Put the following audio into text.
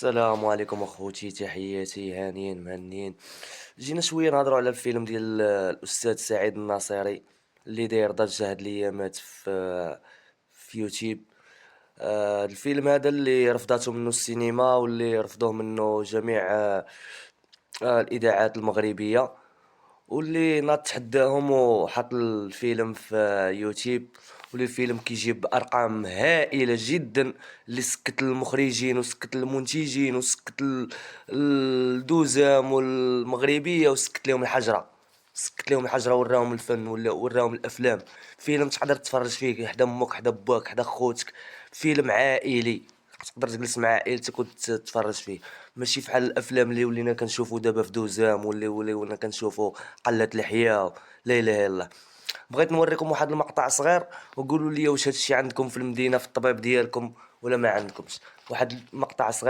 السلام عليكم اخوتي، تحياتي هانيين مهنيين. جينا شويه نهضروا على الفيلم ديال الاستاذ سعيد الناصري اللي داير ضجه هاد الايامات في يوتيوب. الفيلم هذا اللي رفضته منه السينما واللي رفضوه منه جميع الاذاعات المغربيه، واللي ناض تحداهم وحط الفيلم في يوتيوب. واللي الفيلم كيجيب ارقام هائله جدا، اللي سكت المخرجين وسكت المنتجين وسكت الدوزام والمغربيه وسكت لهم الحجره. سكت لهم الحجره، وراهم الفن ولا وراهم الافلام. فيلم تقدر تتفرج فيه حدا امك حدا باك حدا خوتك. فيلم عائلي تقدر تجلس مع عائلتك وتتفرج فيه. ماشي فحال الافلام اللي ولينا كنشوفوا دابا في دوزام، واللي ولينا كنشوفوا قلة الحياة. لا اله الا الله. بغيت نوريكم واحد المقطع صغير وقولوا لي واش هادشي عندكم في المدينة في الطبيب ديالكم ولا ما عندكمش. واحد المقطع صغير.